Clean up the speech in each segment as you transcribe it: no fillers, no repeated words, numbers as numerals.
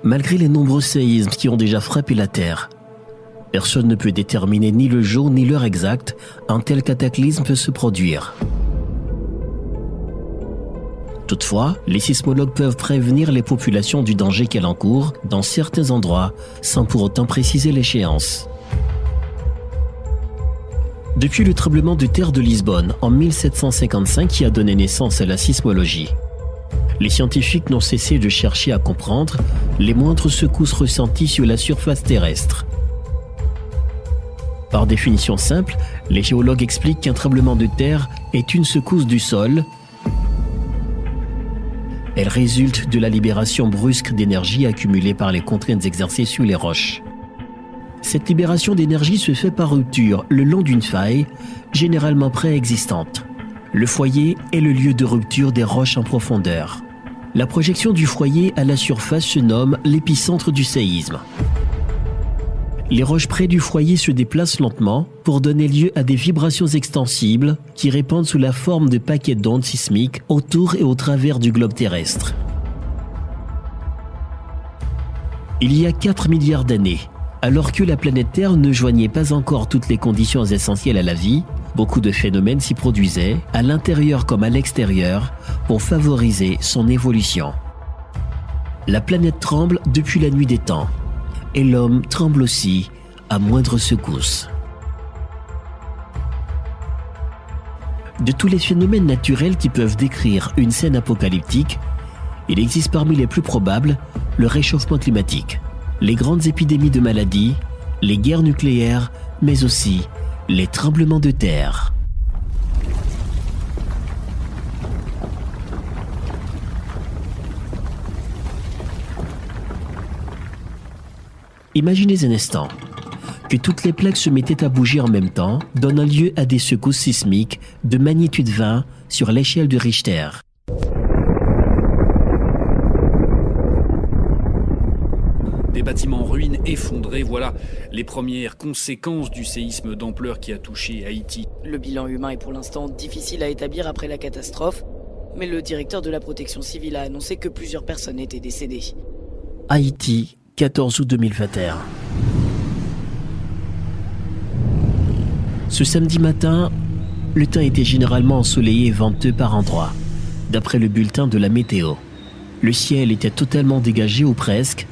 Malgré les nombreux séismes qui ont déjà frappé la Terre, personne ne peut déterminer ni le jour ni l'heure exacte un tel cataclysme peut se produire. Toutefois, les sismologues peuvent prévenir les populations du danger qu'elles encourent dans certains endroits sans pour autant préciser l'échéance. Depuis le tremblement de terre de Lisbonne en 1755 qui a donné naissance à la sismologie, les scientifiques n'ont cessé de chercher à comprendre les moindres secousses ressenties sur la surface terrestre. Par définition simple, les géologues expliquent qu'un tremblement de terre est une secousse du sol. Elle résulte de la libération brusque d'énergie accumulée par les contraintes exercées sur les roches. Cette libération d'énergie se fait par rupture le long d'une faille, généralement préexistante. Le foyer est le lieu de rupture des roches en profondeur. La projection du foyer à la surface se nomme l'épicentre du séisme. Les roches près du foyer se déplacent lentement pour donner lieu à des vibrations extensibles qui répandent sous la forme de paquets d'ondes sismiques autour et au travers du globe terrestre. Il y a 4 milliards d'années, alors que la planète Terre ne joignait pas encore toutes les conditions essentielles à la vie, beaucoup de phénomènes s'y produisaient, à l'intérieur comme à l'extérieur, pour favoriser son évolution. La planète tremble depuis la nuit des temps. Et l'homme tremble aussi à moindre secousse. De tous les phénomènes naturels qui peuvent décrire une scène apocalyptique, il existe parmi les plus probables le réchauffement climatique, les grandes épidémies de maladies, les guerres nucléaires, mais aussi les tremblements de terre. Imaginez un instant que toutes les plaques se mettaient à bouger en même temps, donnant lieu à des secousses sismiques de magnitude 20 sur l'échelle de Richter. Des bâtiments en ruine effondrés, voilà les premières conséquences du séisme d'ampleur qui a touché Haïti. Le bilan humain est pour l'instant difficile à établir après la catastrophe, mais le directeur de la protection civile a annoncé que plusieurs personnes étaient décédées. Haïti, 14 août 2021. Ce samedi matin, le temps était généralement ensoleillé et venteux par endroits. D'après le bulletin de la météo, le ciel était totalement dégagé ou presque,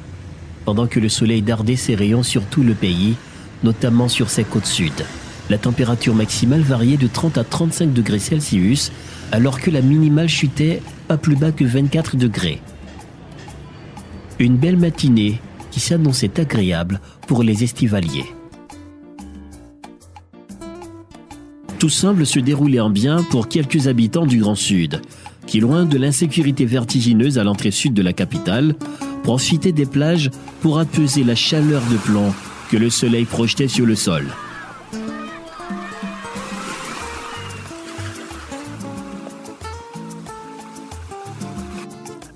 pendant que le soleil dardait ses rayons sur tout le pays, notamment sur ses côtes sud. La température maximale variait de 30 à 35 degrés Celsius, alors que la minimale chutait pas plus bas que 24 degrés. Une belle matinée qui s'annonçait agréable pour les estivaliers. Tout semble se dérouler en bien pour quelques habitants du Grand Sud, qui, loin de l'insécurité vertigineuse à l'entrée sud de la capitale, profitaient des plages pour apaiser la chaleur de plomb que le soleil projetait sur le sol.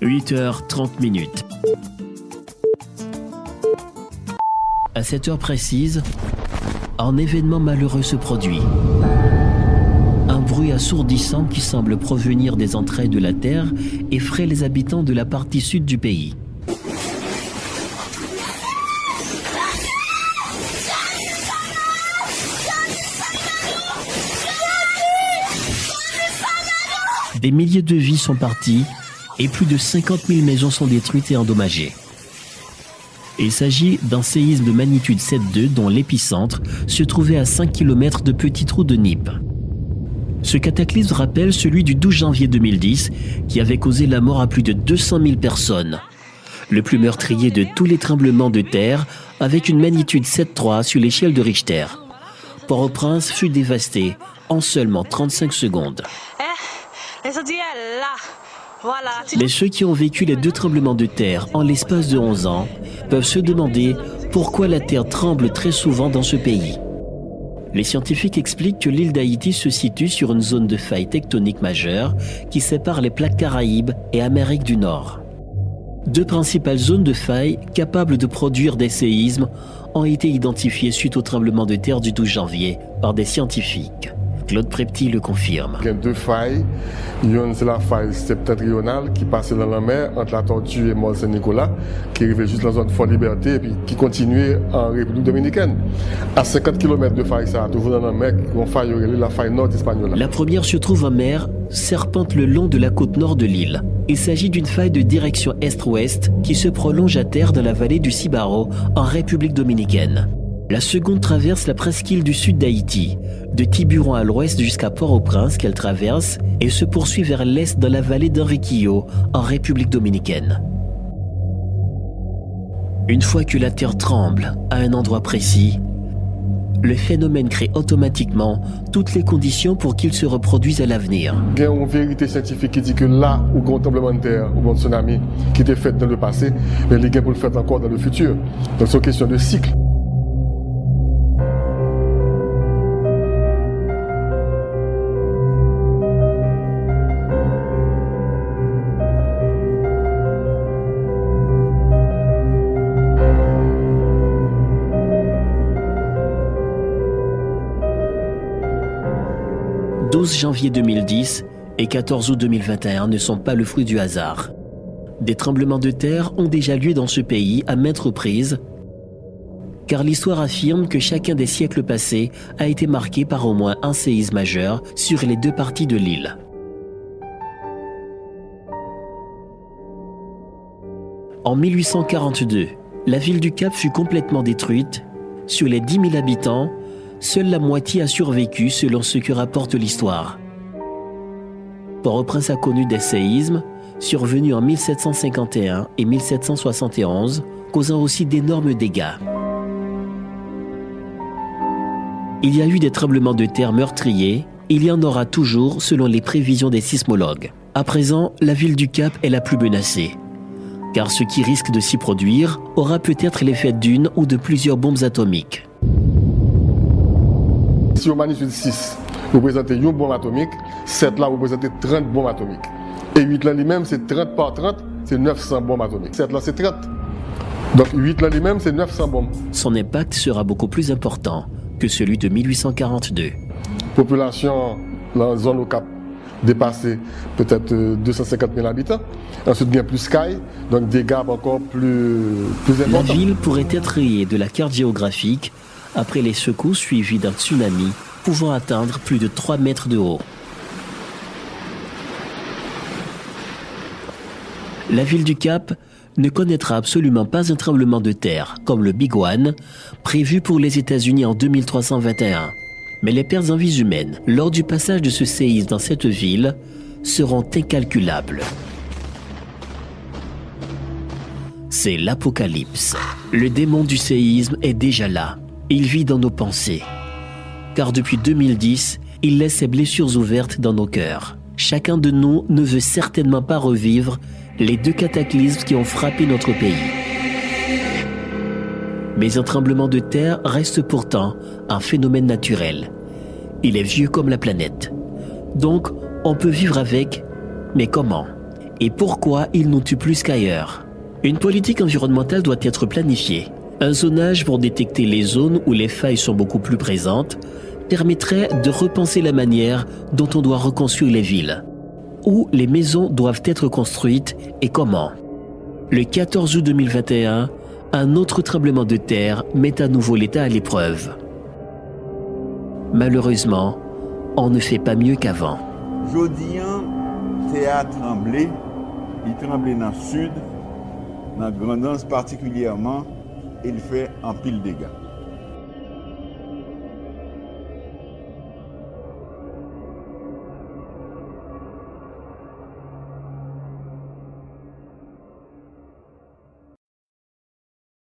« 8h30. À cette heure précise, un événement malheureux se produit. Un bruit assourdissant qui semble provenir des entrailles de la Terre effraie les habitants de la partie sud du pays. Des milliers de vies sont parties et plus de 50 000 maisons sont détruites et endommagées. Il s'agit d'un séisme de magnitude 7,2 dont l'épicentre se trouvait à 5 km de Petit Trou de Nippes. Ce cataclysme rappelle celui du 12 janvier 2010 qui avait causé la mort à plus de 200 000 personnes. Le plus meurtrier de tous les tremblements de terre avec une magnitude 7,3 sur l'échelle de Richter. Port-au-Prince fut dévasté en seulement 35 secondes. Mais ceux qui ont vécu les 2 tremblements de terre en l'espace de 11 ans peuvent se demander pourquoi la terre tremble très souvent dans ce pays. Les scientifiques expliquent que l'île d'Haïti se situe sur une zone de faille tectonique majeure qui sépare les plaques Caraïbes et Amérique du Nord. 2 principales zones de faille capables de produire des séismes ont été identifiées suite au tremblement de terre du 12 janvier par des scientifiques. Claude Prepti le confirme. Il y a deux failles. Une, c'est la faille septentrionale qui passe dans la mer entre la Tortue et Mont Saint-Nicolas, qui arrivait juste dans la zone Fort Liberté et puis qui continuait en République dominicaine. À 50 km de faille, ça, toujours dans la mer, on faille la faille nord espagnole. La première se trouve en mer, serpente le long de la côte nord de l'île. Il s'agit d'une faille de direction est-ouest qui se prolonge à terre dans la vallée du Cibaro, en République dominicaine. La seconde traverse la presqu'île du sud d'Haïti, de Tiburon à l'ouest jusqu'à Port-au-Prince qu'elle traverse et se poursuit vers l'est dans la vallée d'Enriquillo, en République dominicaine. Une fois que la terre tremble à un endroit précis, le phénomène crée automatiquement toutes les conditions pour qu'il se reproduise à l'avenir. Il y a une vérité scientifique qui dit que là où il y a un tremblement de terre ou un tsunami qui était fait dans le passé, mais les gains pour le faire encore dans le futur. Donc c'est une question de cycle. « 12 janvier 2010 et 14 août 2021 ne sont pas le fruit du hasard. Des tremblements de terre ont déjà lieu dans ce pays à maintes reprises, car l'histoire affirme que chacun des siècles passés a été marqué par au moins un séisme majeur sur les deux parties de l'île. En 1842, la ville du Cap fut complètement détruite. Sur les 10 000 habitants, seule la moitié a survécu selon ce que rapporte l'histoire. Port-au-Prince a connu des séismes survenus en 1751 et 1771, causant aussi d'énormes dégâts. Il y a eu des tremblements de terre meurtriers, il y en aura toujours selon les prévisions des sismologues. À présent, la ville du Cap est la plus menacée, car ce qui risque de s'y produire aura peut-être l'effet d'une ou de plusieurs bombes atomiques. Si au magnitude 6, vous présentez une bombe atomique, 7 là, vous présentez 30 bombes atomiques. Et 8 là lui-même, c'est 30 par 30, c'est 900 bombes atomiques. 7 là, c'est 30. Donc 8 là lui-même, c'est 900 bombes. Son impact sera beaucoup plus important que celui de 1842. Population dans la zone au Cap dépassée peut-être 250 000 habitants. Ensuite, il y a plus Sky, donc des gaps encore plus importants. La ville pourrait être rayée de la carte géographique après les secousses suivies d'un tsunami pouvant atteindre plus de 3 mètres de haut. La ville du Cap ne connaîtra absolument pas un tremblement de terre, comme le Big One, prévu pour les États-Unis en 2321. Mais les pertes en vies humaines, lors du passage de ce séisme dans cette ville, seront incalculables. C'est l'apocalypse. Le démon du séisme est déjà là. Il vit dans nos pensées. Car depuis 2010, il laisse ses blessures ouvertes dans nos cœurs. Chacun de nous ne veut certainement pas revivre les deux cataclysmes qui ont frappé notre pays. Mais un tremblement de terre reste pourtant un phénomène naturel. Il est vieux comme la planète. Donc, on peut vivre avec, mais comment? Et pourquoi il nous tue plus qu'ailleurs? Une politique environnementale doit être planifiée. Un zonage pour détecter les zones où les failles sont beaucoup plus présentes permettrait de repenser la manière dont on doit reconstruire les villes. Où les maisons doivent être construites et comment. Le 14 août 2021, un autre tremblement de terre met à nouveau l'État à l'épreuve. Malheureusement, on ne fait pas mieux qu'avant. Jodi an, terre tremblé, il tremblé dans le sud, dans la Grand'Anse particulièrement, il fait un pile de dégâts.